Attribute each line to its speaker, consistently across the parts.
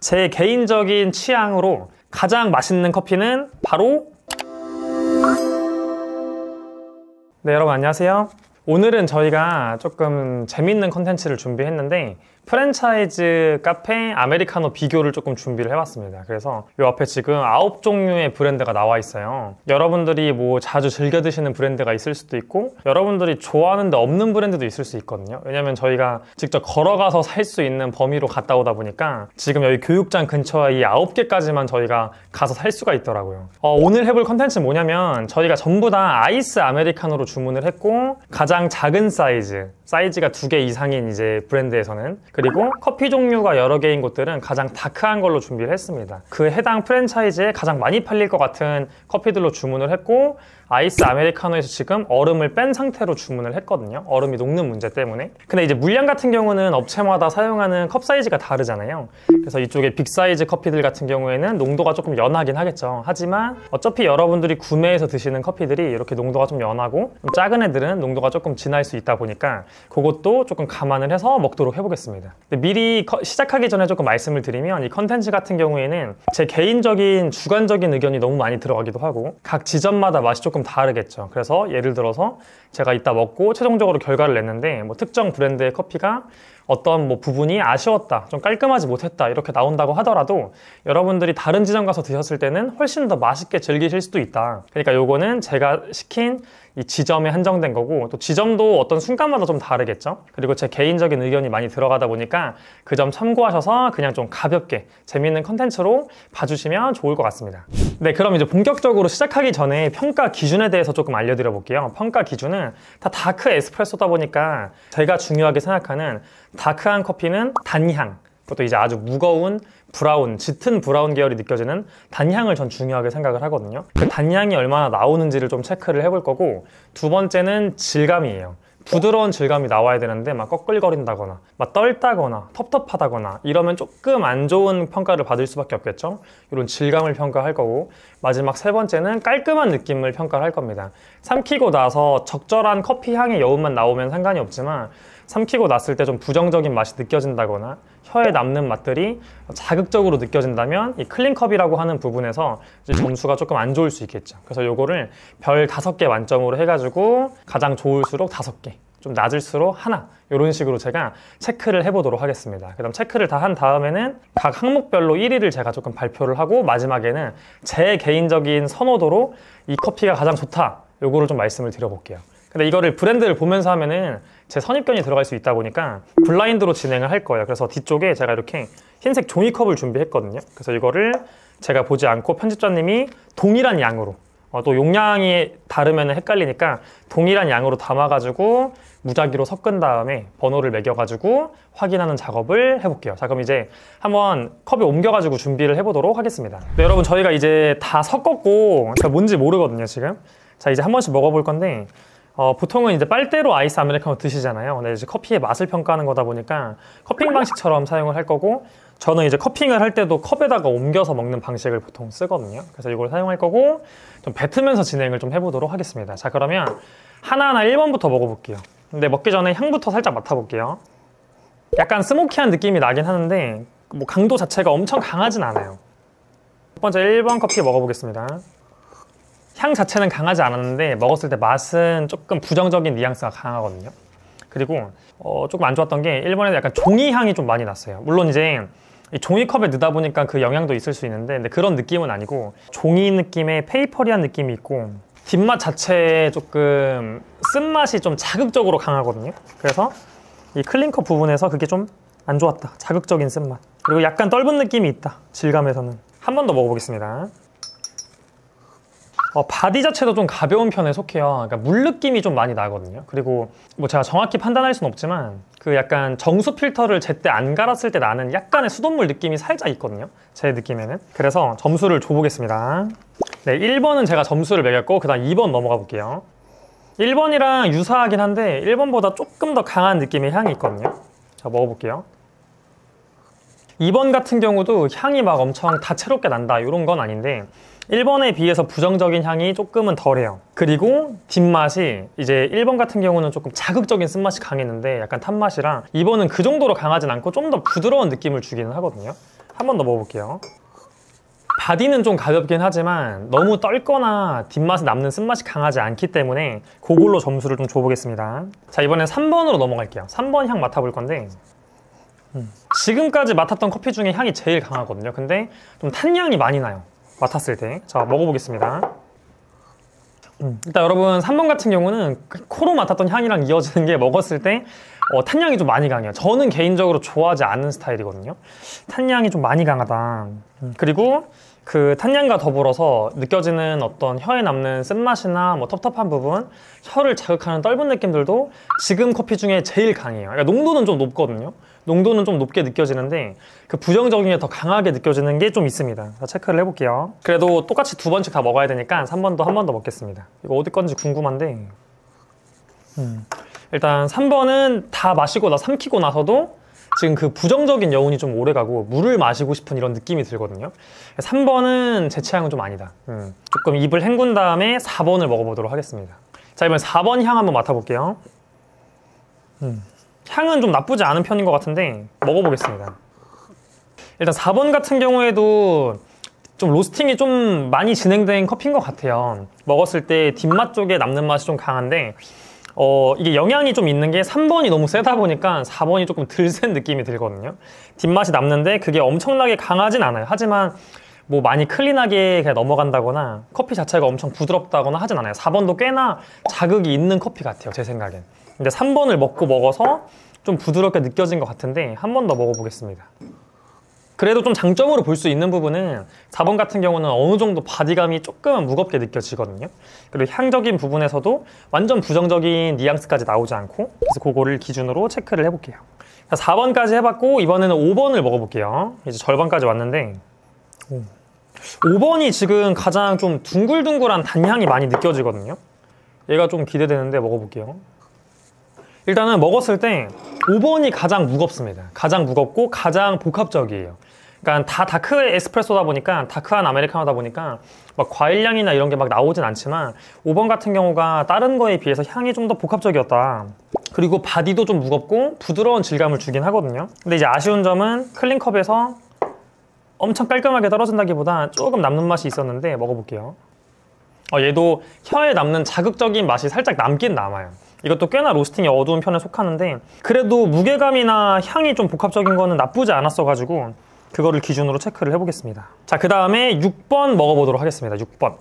Speaker 1: 제 개인적인 취향으로 가장 맛있는 커피는 바로 네, 여러분 안녕하세요. 오늘은 저희가 조금 재밌는 컨텐츠를 준비했는데 프랜차이즈 카페 아메리카노 비교를 조금 준비를 해봤습니다. 그래서 이 앞에 지금 9종류의 브랜드가 나와 있어요. 여러분들이 뭐 자주 즐겨 드시는 브랜드가 있을 수도 있고 여러분들이 좋아하는데 없는 브랜드도 있을 수 있거든요. 왜냐면 저희가 직접 걸어가서 살 수 있는 범위로 갔다 오다 보니까 지금 여기 교육장 근처에 이 9개까지만 저희가 가서 살 수가 있더라고요. 오늘 해볼 컨텐츠는 뭐냐면 저희가 전부 다 아이스 아메리카노로 주문을 했고 가장 작은 사이즈가 2개 이상인 이제 브랜드에서는, 그리고 커피 종류가 여러 개인 곳들은 가장 다크한 걸로 준비를 했습니다. 그 해당 프랜차이즈에 가장 많이 팔릴 것 같은 커피들로 주문을 했고 아이스 아메리카노에서 지금 얼음을 뺀 상태로 주문을 했거든요. 얼음이 녹는 문제 때문에. 근데 이제 물량 같은 경우는 업체마다 사용하는 컵 사이즈가 다르잖아요. 그래서 이쪽에 빅 사이즈 커피들 같은 경우에는 농도가 조금 연하긴 하겠죠. 하지만 어차피 여러분들이 구매해서 드시는 커피들이 이렇게 농도가 좀 연하고 좀 작은 애들은 농도가 조금 진할 수 있다 보니까 그것도 조금 감안을 해서 먹도록 해보겠습니다. 근데 미리 시작하기 전에 조금 말씀을 드리면 이 컨텐츠 같은 경우에는 제 개인적인 주관적인 의견이 너무 많이 들어가기도 하고 각 지점마다 맛이 조금 다르겠죠. 그래서 예를 들어서 제가 이따 먹고 최종적으로 결과를 냈는데 뭐 특정 브랜드의 커피가 어떤 뭐 부분이 아쉬웠다, 좀 깔끔하지 못했다 이렇게 나온다고 하더라도 여러분들이 다른 지점 가서 드셨을 때는 훨씬 더 맛있게 즐기실 수도 있다. 그러니까 요거는 제가 시킨 이 지점에 한정된 거고 또 지점도 어떤 순간마다 좀 다르겠죠. 그리고 제 개인적인 의견이 많이 들어가다 보니까 그 점 참고하셔서 그냥 좀 가볍게 재밌는 컨텐츠로 봐주시면 좋을 것 같습니다. 네, 그럼 이제 본격적으로 시작하기 전에 평가 기준에 대해서 조금 알려드려 볼게요. 평가 기준은 다 다크 에스프레소다 보니까 제가 중요하게 생각하는 다크한 커피는 단향, 그것도 이제 아주 무거운 브라운, 짙은 브라운 계열이 느껴지는 단향을 전 중요하게 생각을 하거든요. 그 단향이 얼마나 나오는지를 좀 체크를 해볼 거고, 두 번째는 질감이에요. 부드러운 질감이 나와야 되는데 막 꺼끌거린다거나 막 떨다거나 텁텁하다거나 이러면 조금 안 좋은 평가를 받을 수밖에 없겠죠. 이런 질감을 평가할 거고, 마지막 세 번째는 깔끔한 느낌을 평가를 할 겁니다. 삼키고 나서 적절한 커피 향의 여운만 나오면 상관이 없지만 삼키고 났을 때 좀 부정적인 맛이 느껴진다거나 혀에 남는 맛들이 자극적으로 느껴진다면 이 클린컵이라고 하는 부분에서 이제 점수가 조금 안 좋을 수 있겠죠. 그래서 요거를 별 5개 만점으로 해가지고 가장 좋을수록 5개, 좀 낮을수록 하나, 이런 식으로 제가 체크를 해보도록 하겠습니다. 그 다음 체크를 다 한 다음에는 각 항목별로 1위를 제가 조금 발표를 하고 마지막에는 제 개인적인 선호도로 이 커피가 가장 좋다, 요거를 좀 말씀을 드려볼게요. 근데 이거를 브랜드를 보면서 하면은 제 선입견이 들어갈 수 있다 보니까 블라인드로 진행을 할 거예요. 그래서 뒤쪽에 제가 이렇게 흰색 종이컵을 준비했거든요. 그래서 이거를 제가 보지 않고 편집자님이 동일한 양으로, 또 용량이 다르면 헷갈리니까 동일한 양으로 담아가지고 무작위로 섞은 다음에 번호를 매겨가지고 확인하는 작업을 해볼게요. 자, 그럼 이제 한번 컵에 옮겨가지고 준비를 해보도록 하겠습니다. 네, 여러분 저희가 이제 다 섞었고 제가 뭔지 모르거든요 지금. 자, 이제 한 번씩 먹어볼 건데 보통은 이제 빨대로 아이스 아메리카노 드시잖아요. 근데 이제 커피의 맛을 평가하는 거다 보니까 커핑 방식처럼 사용을 할 거고, 저는 이제 커핑을 할 때도 컵에다가 옮겨서 먹는 방식을 보통 쓰거든요. 그래서 이걸 사용할 거고 좀 뱉으면서 진행을 좀 해보도록 하겠습니다. 자, 그러면 하나하나 1번부터 먹어볼게요. 근데 먹기 전에 향부터 살짝 맡아볼게요. 약간 스모키한 느낌이 나긴 하는데 뭐 강도 자체가 엄청 강하진 않아요. 첫 번째 1번 커피 먹어보겠습니다. 향 자체는 강하지 않았는데 먹었을 때 맛은 조금 부정적인 뉘앙스가 강하거든요. 그리고 조금 안 좋았던 게 1번에는 약간 종이 향이 좀 많이 났어요. 물론 이제 이 종이컵에 넣다 보니까 그 영향도 있을 수 있는데 근데 그런 느낌은 아니고 종이 느낌의 페이퍼리한 느낌이 있고 뒷맛 자체에 조금 쓴맛이 좀 자극적으로 강하거든요. 그래서 이 클린컵 부분에서 그게 좀 안 좋았다. 자극적인 쓴맛. 그리고 약간 떫은 느낌이 있다. 질감에서는. 한 번 더 먹어보겠습니다. 바디 자체도 좀 가벼운 편에 속해요. 그러니까 물 느낌이 좀 많이 나거든요. 그리고 뭐 제가 정확히 판단할 수는 없지만 그 약간 정수 필터를 제때 안 갈았을 때 나는 약간의 수돗물 느낌이 살짝 있거든요. 제 느낌에는. 그래서 점수를 줘보겠습니다. 네, 1번은 제가 점수를 매겼고 그 다음 2번 넘어가 볼게요. 1번이랑 유사하긴 한데 1번보다 조금 더 강한 느낌의 향이 있거든요. 자, 먹어볼게요. 2번 같은 경우도 향이 막 엄청 다채롭게 난다 이런 건 아닌데 1번에 비해서 부정적인 향이 조금은 덜해요. 그리고 뒷맛이 이제 1번 같은 경우는 조금 자극적인 쓴맛이 강했는데 약간 탄맛이랑 2번은 그 정도로 강하진 않고 좀 더 부드러운 느낌을 주기는 하거든요. 한 번 더 먹어볼게요. 바디는 좀 가볍긴 하지만 너무 떫거나 뒷맛이 남는 쓴맛이 강하지 않기 때문에 그걸로 점수를 좀 줘보겠습니다. 자, 이번엔 3번으로 넘어갈게요. 3번 향 맡아볼 건데 지금까지 맡았던 커피 중에 향이 제일 강하거든요. 근데 좀 탄향이 많이 나요, 맡았을 때. 자, 먹어보겠습니다. 일단 여러분 3번 같은 경우는 코로 맡았던 향이랑 이어지는 게 먹었을 때 탄향이 좀 많이 강해요. 저는 개인적으로 좋아하지 않는 스타일이거든요. 탄향이 좀 많이 강하다. 그리고 그 탄향과 더불어서 느껴지는 어떤 혀에 남는 쓴맛이나 뭐 텁텁한 부분, 혀를 자극하는 떫은 느낌들도 지금 커피 중에 제일 강해요. 그러니까 농도는 좀 높거든요. 농도는 좀 높게 느껴지는데 그 부정적인 게 더 강하게 느껴지는 게 좀 있습니다. 자, 체크를 해볼게요. 그래도 똑같이 2번씩 다 먹어야 되니까 3번도 한 번 더 먹겠습니다. 이거 어디 건지 궁금한데 일단 3번은 다 마시고 삼키고 나서도 지금 그 부정적인 여운이 좀 오래가고 물을 마시고 싶은 이런 느낌이 들거든요. 3번은 제 취향은 좀 아니다. 조금 입을 헹군 다음에 4번을 먹어보도록 하겠습니다. 자, 이번엔 4번 향 한번 맡아볼게요. 향은 좀 나쁘지 않은 편인 것 같은데 먹어보겠습니다. 일단 4번 같은 경우에도 좀 로스팅이 좀 많이 진행된 커피인 것 같아요. 먹었을 때 뒷맛 쪽에 남는 맛이 좀 강한데 이게 영향이 좀 있는 게 3번이 너무 세다 보니까 4번이 조금 덜 센 느낌이 들거든요. 뒷맛이 남는데 그게 엄청나게 강하진 않아요. 하지만 뭐 많이 클린하게 그냥 넘어간다거나 커피 자체가 엄청 부드럽다거나 하진 않아요. 4번도 꽤나 자극이 있는 커피 같아요, 제 생각엔. 근데 3번을 먹어서 좀 부드럽게 느껴진 것 같은데 한 번 더 먹어보겠습니다. 그래도 좀 장점으로 볼 수 있는 부분은 4번 같은 경우는 어느 정도 바디감이 조금 무겁게 느껴지거든요. 그리고 향적인 부분에서도 완전 부정적인 뉘앙스까지 나오지 않고, 그래서 그거를 기준으로 체크를 해볼게요. 4번까지 해봤고 이번에는 5번을 먹어볼게요. 이제 절반까지 왔는데 5번이 지금 가장 좀 둥글둥글한 단향이 많이 느껴지거든요. 얘가 좀 기대되는데 먹어볼게요. 일단은 먹었을 때 5번이 가장 무겁습니다. 가장 무겁고 가장 복합적이에요. 그러니까 다 다크 에스프레소다 보니까, 다크한 아메리카노다 보니까 막 과일향이나 이런 게 막 나오진 않지만 5번 같은 경우가 다른 거에 비해서 향이 좀 더 복합적이었다. 그리고 바디도 좀 무겁고 부드러운 질감을 주긴 하거든요. 근데 이제 아쉬운 점은 클린컵에서 엄청 깔끔하게 떨어진다기보다 조금 남는 맛이 있었는데 먹어볼게요. 얘도 혀에 남는 자극적인 맛이 살짝 남긴 남아요. 이것도 꽤나 로스팅이 어두운 편에 속하는데 그래도 무게감이나 향이 좀 복합적인 거는 나쁘지 않았어가지고 그거를 기준으로 체크를 해보겠습니다. 자, 그 다음에 6번 먹어보도록 하겠습니다. 6번.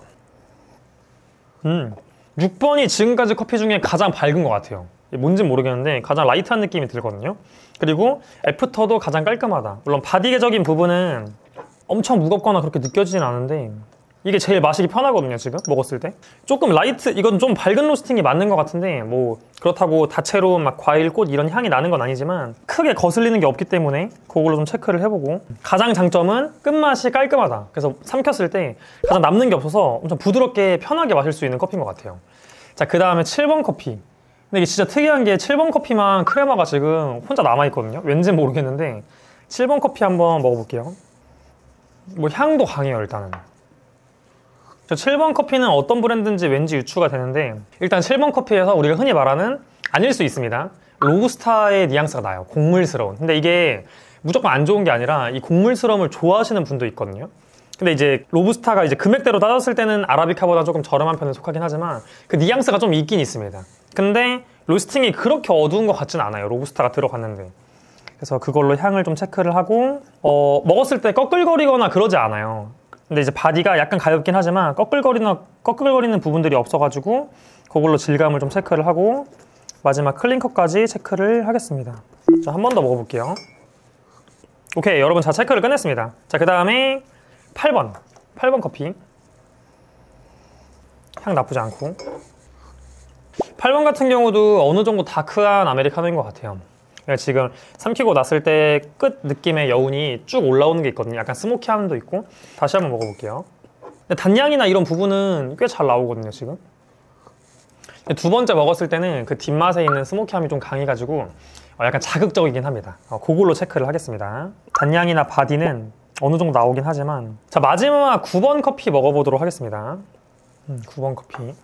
Speaker 1: 6번이 지금까지 커피 중에 가장 밝은 것 같아요. 뭔진 모르겠는데 가장 라이트한 느낌이 들거든요. 그리고 애프터도 가장 깔끔하다. 물론 바디계적인 부분은 엄청 무겁거나 그렇게 느껴지진 않은데 이게 제일 마시기 편하거든요. 지금 먹었을 때 조금 라이트, 이건 좀 밝은 로스팅이 맞는 것 같은데 뭐 그렇다고 다채로운 막 과일, 꽃 이런 향이 나는 건 아니지만 크게 거슬리는 게 없기 때문에 그걸로 좀 체크를 해보고, 가장 장점은 끝맛이 깔끔하다. 그래서 삼켰을 때 가장 남는 게 없어서 엄청 부드럽게 편하게 마실 수 있는 커피인 것 같아요. 자, 그 다음에 7번 커피. 근데 이게 진짜 특이한 게 7번 커피만 크레마가 지금 혼자 남아있거든요. 왠지 모르겠는데 7번 커피 한번 먹어볼게요. 뭐 향도 강해요. 일단은 7번 커피는 어떤 브랜드인지 왠지 유추가 되는데, 일단 7번 커피에서 우리가 흔히 말하는, 아닐 수 있습니다, 로부스타의 뉘앙스가 나요. 곡물스러운. 근데 이게 무조건 안 좋은 게 아니라 이 곡물스러움을 좋아하시는 분도 있거든요. 근데 이제 로부스타가 이제 금액대로 따졌을 때는 아라비카보다 조금 저렴한 편에 속하긴 하지만 그 뉘앙스가 좀 있긴 있습니다. 근데 로스팅이 그렇게 어두운 것 같진 않아요. 로부스타가 들어갔는데. 그래서 그걸로 향을 좀 체크를 하고 먹었을 때 꺼끌거리거나 그러지 않아요. 근데 이제 바디가 약간 가볍긴 하지만 꺼끌거리는 부분들이 없어가지고 그걸로 질감을 좀 체크를 하고 마지막 클린컵까지 체크를 하겠습니다. 자, 한 번 더 먹어볼게요. 오케이, 여러분, 자, 체크를 끝냈습니다. 자, 그 다음에 8번 커피. 향 나쁘지 않고. 8번 같은 경우도 어느 정도 다크한 아메리카노인 것 같아요. 지금 삼키고 났을 때 끝 느낌의 여운이 쭉 올라오는 게 있거든요. 약간 스모키함도 있고. 다시 한번 먹어볼게요. 근데 단향이나 이런 부분은 꽤 잘 나오거든요. 지금 두 번째 먹었을 때는 그 뒷맛에 있는 스모키함이 좀 강해가지고 약간 자극적이긴 합니다. 그걸로 체크를 하겠습니다. 단향이나 바디는 어느 정도 나오긴 하지만. 자, 마지막 9번 커피 먹어보도록 하겠습니다. 9번 커피.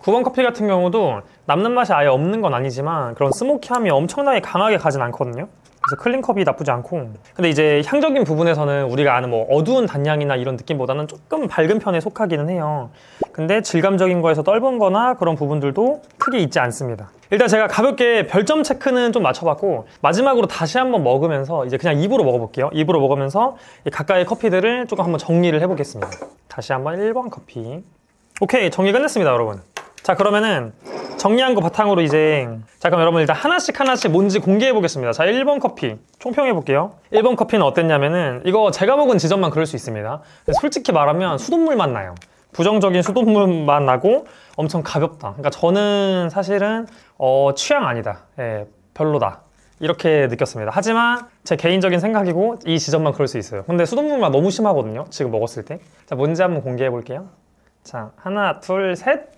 Speaker 1: 9번 커피 같은 경우도 남는 맛이 아예 없는 건 아니지만 그런 스모키함이 엄청나게 강하게 가진 않거든요. 그래서 클린컵이 나쁘지 않고, 근데 이제 향적인 부분에서는 우리가 아는 뭐 어두운 단향이나 이런 느낌보다는 조금 밝은 편에 속하기는 해요. 근데 질감적인 거에서 떫은 거나 그런 부분들도 크게 있지 않습니다. 일단 제가 가볍게 별점 체크는 좀 맞춰봤고, 마지막으로 다시 한번 먹으면서 이제 그냥 입으로 먹어볼게요. 입으로 먹으면서 가까이 커피들을 조금 한번 정리를 해보겠습니다. 다시 한번 1번 커피. 오케이, 정리 끝냈습니다, 여러분. 자, 그러면은 정리한 거 바탕으로 이제, 자, 그럼 여러분 일단 하나씩 뭔지 공개해 보겠습니다. 자, 1번 커피 총평해 볼게요. 1번 커피는 어땠냐면은, 이거 제가 먹은 지점만 그럴 수 있습니다. 솔직히 말하면 수돗물 맛 나요. 부정적인 수돗물 맛 나고 엄청 가볍다. 그러니까 저는 사실은 취향 아니다, 별로다, 이렇게 느꼈습니다. 하지만 제 개인적인 생각이고 이 지점만 그럴 수 있어요. 근데 수돗물 맛 너무 심하거든요, 지금 먹었을 때. 자, 뭔지 한번 공개해 볼게요. 자, 하나, 둘, 셋.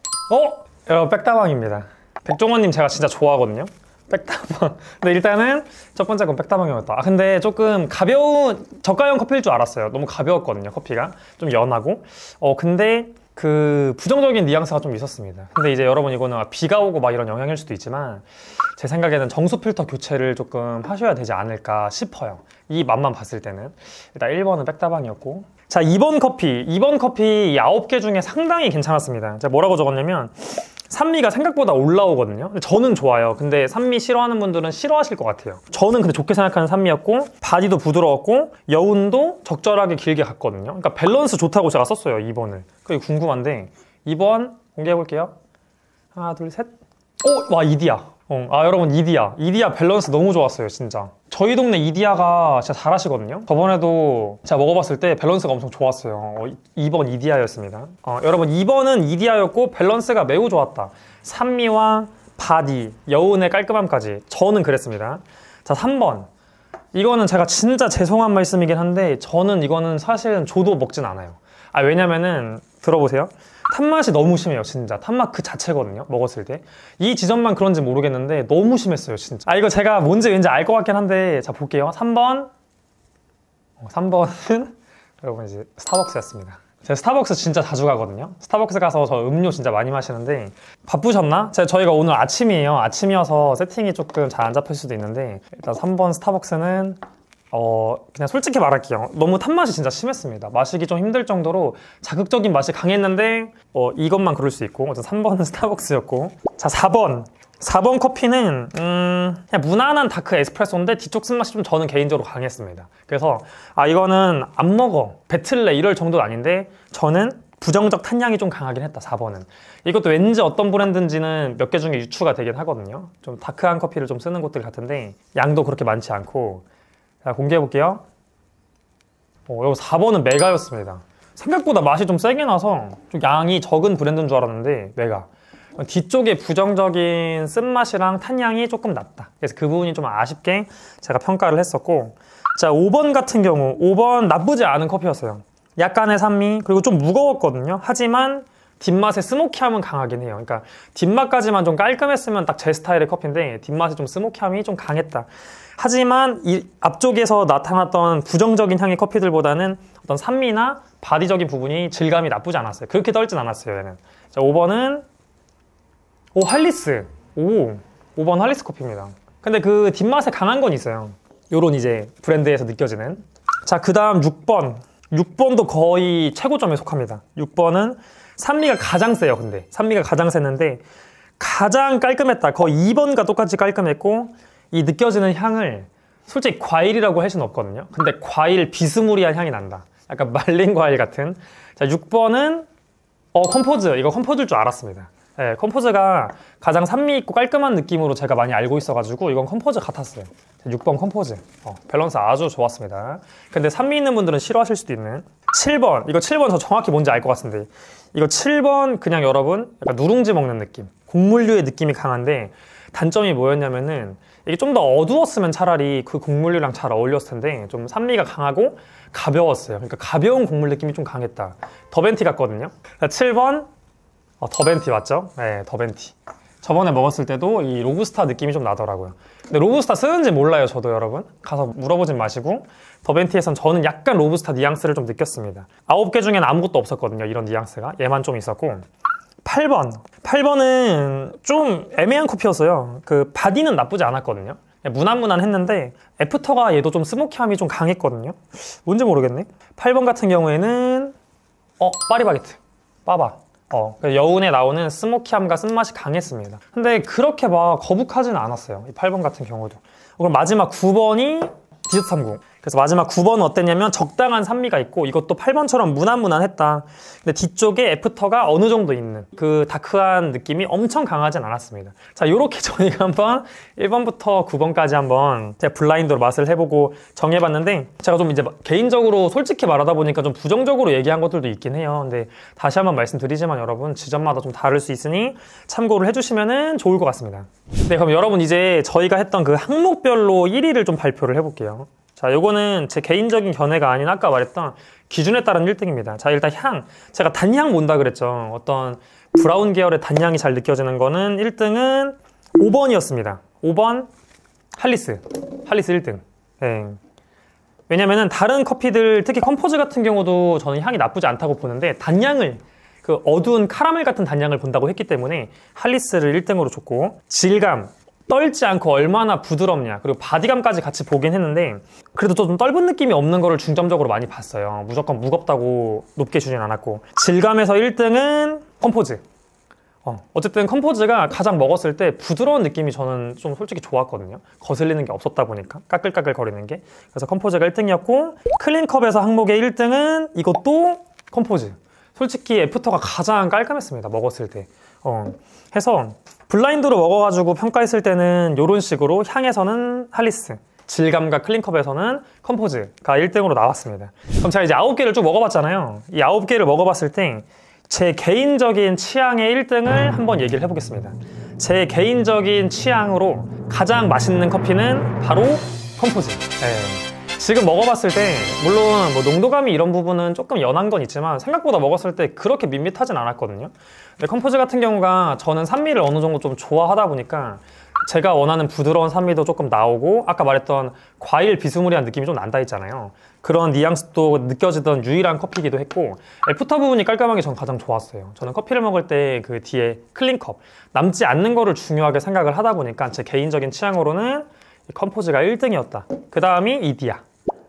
Speaker 1: 여러분, 백다방입니다. 백종원님 제가 진짜 좋아하거든요. 백다방. 근데 일단은 첫 번째 건 백다방이었다. 근데 조금 가벼운 저가형 커피일 줄 알았어요. 너무 가벼웠거든요, 커피가. 좀 연하고. 근데 그 부정적인 뉘앙스가 좀 있었습니다. 근데 이제 여러분, 이거는 비가 오고 막 이런 영향일 수도 있지만 제 생각에는 정수 필터 교체를 조금 하셔야 되지 않을까 싶어요. 이 맛만 봤을 때는. 일단 1번은 백다방이었고, 자, 2번 커피. 2번 커피 9개 중에 상당히 괜찮았습니다. 제가 뭐라고 적었냐면, 산미가 생각보다 올라오거든요. 저는 좋아요. 근데 산미 싫어하는 분들은 싫어하실 것 같아요. 저는 근데 좋게 생각하는 산미였고, 바디도 부드러웠고, 여운도 적절하게 길게 갔거든요. 그러니까 밸런스 좋다고 제가 썼어요, 2번을. 그게 궁금한데, 2번 공개해볼게요. 하나, 둘, 셋. 와, 이디야. 여러분, 이디야 밸런스 너무 좋았어요, 진짜. 저희 동네 이디야가 진짜 잘하시거든요. 저번에도 제가 먹어봤을 때 밸런스가 엄청 좋았어요. 2번 이디야였습니다. 여러분, 2번은 이디야였고 밸런스가 매우 좋았다. 산미와 바디, 여운의 깔끔함까지. 저는 그랬습니다. 자, 3번. 이거는 제가 진짜 죄송한 말씀이긴 한데, 저는 이거는 사실은 저도 먹진 않아요. 왜냐면은 들어보세요. 탄맛이 너무 심해요, 진짜. 탄맛 그 자체거든요, 먹었을 때. 이 지점만 그런지 모르겠는데 너무 심했어요, 진짜. 이거 제가 뭔지 왠지 알 것 같긴 한데, 자, 볼게요. 3번. 3번은 여러분, 이제 스타벅스였습니다. 제가 스타벅스 진짜 자주 가거든요. 스타벅스 가서 저 음료 진짜 많이 마시는데, 바쁘셨나? 저희가 오늘 아침이에요. 아침이어서 세팅이 조금 잘 안 잡힐 수도 있는데, 일단 3번 스타벅스는 그냥 솔직히 말할게요. 너무 탄맛이 진짜 심했습니다. 마시기 좀 힘들 정도로 자극적인 맛이 강했는데, 이것만 그럴 수 있고, 3번은 스타벅스였고. 자, 4번 커피는 그냥 무난한 다크 에스프레소인데 뒤쪽 쓴맛이 좀 저는 개인적으로 강했습니다. 그래서 이거는 안 먹어, 배틀래, 이럴 정도는 아닌데 저는 부정적 탄향이 좀 강하긴 했다, 4번은. 이것도 왠지 어떤 브랜드인지는 몇 개 중에 유추가 되긴 하거든요. 좀 다크한 커피를 좀 쓰는 곳들 같은데 양도 그렇게 많지 않고. 자, 공개해볼게요. 이거 4번은 메가였습니다. 생각보다 맛이 좀 세게 나서 좀 양이 적은 브랜드인 줄 알았는데 메가. 뒤쪽에 부정적인 쓴맛이랑 탄향이 조금 낮다. 그래서 그 부분이 좀 아쉽게 제가 평가를 했었고, 자, 5번 같은 경우 5번 나쁘지 않은 커피였어요. 약간의 산미, 그리고 좀 무거웠거든요. 하지만 뒷맛의 스모키함은 강하긴 해요. 그러니까 뒷맛까지만 좀 깔끔했으면 딱 제 스타일의 커피인데 뒷맛이 좀 스모키함이 좀 강했다. 하지만 이 앞쪽에서 나타났던 부정적인 향의 커피들보다는 어떤 산미나 바디적인 부분이 질감이 나쁘지 않았어요. 그렇게 떨진 않았어요, 얘는. 자, 5번은 할리스. 5번 할리스 커피입니다. 근데 그 뒷맛에 강한 건 있어요. 요런 이제 브랜드에서 느껴지는. 자, 그 다음 6번. 6번도 거의 최고점에 속합니다. 6번은 산미가 가장 세요. 근데 산미가 가장 셌는데 가장 깔끔했다. 거의 2번과 똑같이 깔끔했고, 이 느껴지는 향을 솔직히 과일이라고 할 수는 없거든요. 근데 과일 비스무리한 향이 난다. 약간 말린 과일 같은. 자, 6번은 컴포즈. 이거 컴포즈일 줄 알았습니다. 네, 컴포즈가 가장 산미 있고 깔끔한 느낌으로 제가 많이 알고 있어가지고 이건 컴포즈 같았어요. 6번 컴포즈. 밸런스 아주 좋았습니다. 근데 산미 있는 분들은 싫어하실 수도 있는. 7번. 이거 7번 저 정확히 뭔지 알 것 같은데, 이거 7번 그냥 여러분 약간 누룽지 먹는 느낌, 곡물류의 느낌이 강한데 단점이 뭐였냐면은 이게 좀 더 어두웠으면 차라리 그 곡물류랑 잘 어울렸을 텐데 좀 산미가 강하고 가벼웠어요. 그러니까 가벼운 곡물 느낌이 좀 강했다. 더벤티 같거든요. 7번 더벤티 맞죠? 네, 더벤티. 저번에 먹었을 때도 이 로부스타 느낌이 좀 나더라고요. 근데 로부스타 쓰는지 몰라요, 저도. 여러분 가서 물어보진 마시고. 더벤티에선 저는 약간 로부스타 뉘앙스를 좀 느꼈습니다. 9개 중에는 아무것도 없었거든요, 이런 뉘앙스가. 얘만 좀 있었고. 8번은 좀 애매한 커피였어요. 그 바디는 나쁘지 않았거든요. 무난무난했는데 애프터가 얘도 좀 스모키함이 좀 강했거든요. 뭔지 모르겠네. 8번 같은 경우에는 파리바게트 빠바. 여운에 나오는 스모키함과 쓴맛이 강했습니다. 근데 그렇게 막 거북하지는 않았어요. 이 8번 같은 경우도. 그럼 마지막 9번이 디저트 30. 그래서 마지막 9번은 어땠냐면 적당한 산미가 있고 이것도 8번처럼 무난무난했다. 근데 뒤쪽에 애프터가 어느 정도 있는 그 다크한 느낌이 엄청 강하진 않았습니다. 자, 요렇게 저희가 한번 1번부터 9번까지 한번 제가 블라인드로 맛을 해보고 정해봤는데 제가 좀 이제 개인적으로 솔직히 말하다 보니까 좀 부정적으로 얘기한 것들도 있긴 해요. 근데 다시 한번 말씀드리지만 여러분 지점마다 좀 다를 수 있으니 참고를 해주시면 좋을 것 같습니다. 네, 그럼 여러분 이제 저희가 했던 그 항목별로 1위를 좀 발표를 해볼게요. 자, 요거는 제 개인적인 견해가 아닌 아까 말했던 기준에 따른 1등입니다. 자, 일단 향. 제가 단향 본다 그랬죠. 어떤 브라운 계열의 단향이 잘 느껴지는 거는 1등은 5번이었습니다. 5번 할리스 1등. 네. 왜냐면은 다른 커피들, 특히 컴포즈 같은 경우도 저는 향이 나쁘지 않다고 보는데 단향을 그 어두운 카라멜 같은 단향을 본다고 했기 때문에 할리스를 1등으로 줬고, 질감, 떨지 않고 얼마나 부드럽냐, 그리고 바디감까지 같이 보긴 했는데 그래도 좀 떫은 느낌이 없는 거를 중점적으로 많이 봤어요. 무조건 무겁다고 높게 주진 않았고, 질감에서 1등은 컴포즈. 어쨌든 컴포즈가 가장 먹었을 때 부드러운 느낌이 저는 좀 솔직히 좋았거든요. 거슬리는 게 없었다 보니까, 까끌까끌 거리는 게. 그래서 컴포즈가 1등이었고, 클린컵에서 항목의 1등은 이것도 컴포즈. 솔직히 애프터가 가장 깔끔했습니다, 먹었을 때. 해서 블라인드로 먹어가지고 평가했을 때는 이런 식으로 향에서는 할리스, 질감과 클린컵에서는 컴포즈가 1등으로 나왔습니다. 그럼 제가 이제 9개를 쭉 먹어봤잖아요. 이 9개를 먹어봤을 때 제 개인적인 취향의 1등을 한번 얘기를 해보겠습니다. 제 개인적인 취향으로 가장 맛있는 커피는 바로 컴포즈. 네. 지금 먹어봤을 때 물론 뭐 농도감이 이런 부분은 조금 연한 건 있지만 생각보다 먹었을 때 그렇게 밋밋하진 않았거든요. 근데 컴포즈 같은 경우가 저는 산미를 어느 정도 좀 좋아하다 보니까 제가 원하는 부드러운 산미도 조금 나오고, 아까 말했던 과일 비스무리한 느낌이 좀 난다 했잖아요. 그런 뉘앙스도 느껴지던 유일한 커피이기도 했고, 애프터 부분이 깔끔한 게 전 가장 좋았어요. 저는 커피를 먹을 때 그 뒤에 클린컵, 남지 않는 거를 중요하게 생각을 하다 보니까 제 개인적인 취향으로는 이 컴포즈가 1등이었다. 그 다음이 이디야.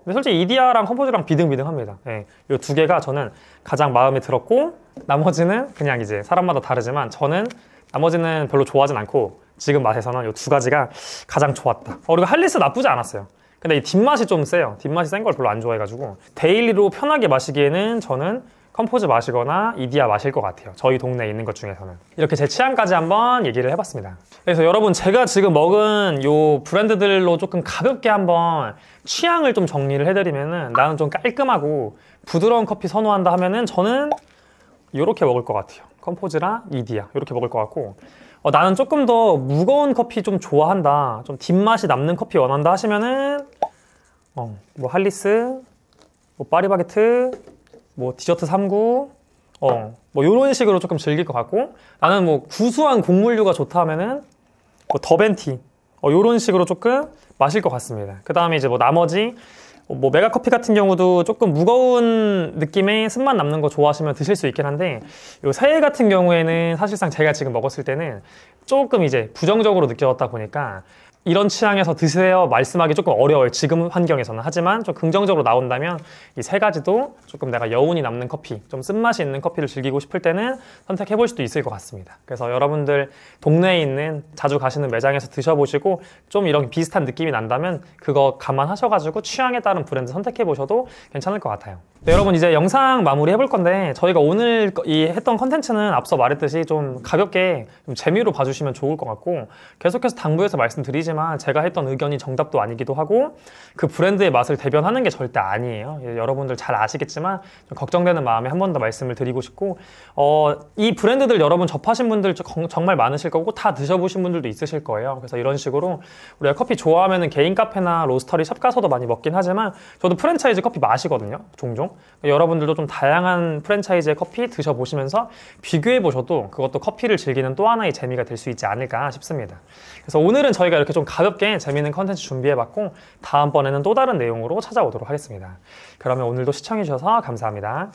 Speaker 1: 근데 솔직히 이디야랑 컴포즈랑 비등비등합니다. 네, 이 두 개가 저는 가장 마음에 들었고, 나머지는 그냥 이제 사람마다 다르지만 저는 나머지는 별로 좋아하진 않고 지금 맛에서는 이 두 가지가 가장 좋았다. 그리고 할리스 나쁘지 않았어요. 근데 이 뒷맛이 좀 세요. 뒷맛이 센 걸 별로 안 좋아해가지고 데일리로 편하게 마시기에는 저는 컴포즈 마시거나 이디야 마실 것 같아요. 저희 동네에 있는 것 중에서는. 이렇게 제 취향까지 한번 얘기를 해봤습니다. 그래서 여러분, 제가 지금 먹은 요 브랜드들로 조금 가볍게 한번 취향을 좀 정리를 해드리면은, 나는 좀 깔끔하고 부드러운 커피 선호한다 하면은 저는 요렇게 먹을 것 같아요. 컴포즈랑 이디야 이렇게 먹을 것 같고, 나는 조금 더 무거운 커피 좀 좋아한다, 좀 뒷맛이 남는 커피 원한다 하시면은 뭐 할리스, 뭐 파리바게트, 뭐 디저트 39, 뭐 이런 식으로 조금 즐길 것 같고, 나는 뭐 구수한 곡물류가 좋다 하면은 뭐 더벤티, 이런 식으로 조금 마실 것 같습니다. 그 다음에 이제 뭐 나머지 뭐 메가커피 같은 경우도 조금 무거운 느낌의 쓴맛 남는 거 좋아하시면 드실 수 있긴 한데, 요 새 같은 경우에는 사실상 제가 지금 먹었을 때는 조금 이제 부정적으로 느껴졌다 보니까 이런 취향에서 드세요 말씀하기 조금 어려워요, 지금 환경에서는. 하지만 좀 긍정적으로 나온다면 이 세 가지도 조금 내가 여운이 남는 커피, 좀 쓴맛이 있는 커피를 즐기고 싶을 때는 선택해 볼 수도 있을 것 같습니다. 그래서 여러분들 동네에 있는 자주 가시는 매장에서 드셔보시고 좀 이런 비슷한 느낌이 난다면 그거 감안하셔가지고 취향에 따른 브랜드 선택해 보셔도 괜찮을 것 같아요. 네, 여러분 이제 영상 마무리 해볼 건데, 저희가 오늘 했던 컨텐츠는 앞서 말했듯이 좀 가볍게 좀 재미로 봐주시면 좋을 것 같고, 계속해서 당부해서 말씀드리지만 제가 했던 의견이 정답도 아니기도 하고 그 브랜드의 맛을 대변하는 게 절대 아니에요. 여러분들 잘 아시겠지만 좀 걱정되는 마음에 한 번 더 말씀을 드리고 싶고, 이 브랜드들 여러분 접하신 분들 정말 많으실 거고 다 드셔보신 분들도 있으실 거예요. 그래서 이런 식으로 우리가 커피 좋아하면은 개인 카페나 로스터리 샵 가서도 많이 먹긴 하지만 저도 프랜차이즈 커피 마시거든요, 종종. 여러분들도 좀 다양한 프랜차이즈의 커피 드셔보시면서 비교해 보셔도 그것도 커피를 즐기는 또 하나의 재미가 될 수 있지 않을까 싶습니다. 그래서 오늘은 저희가 이렇게 좀 가볍게 재미있는 컨텐츠 준비해봤고, 다음번에는 또 다른 내용으로 찾아오도록 하겠습니다. 그러면 오늘도 시청해주셔서 감사합니다.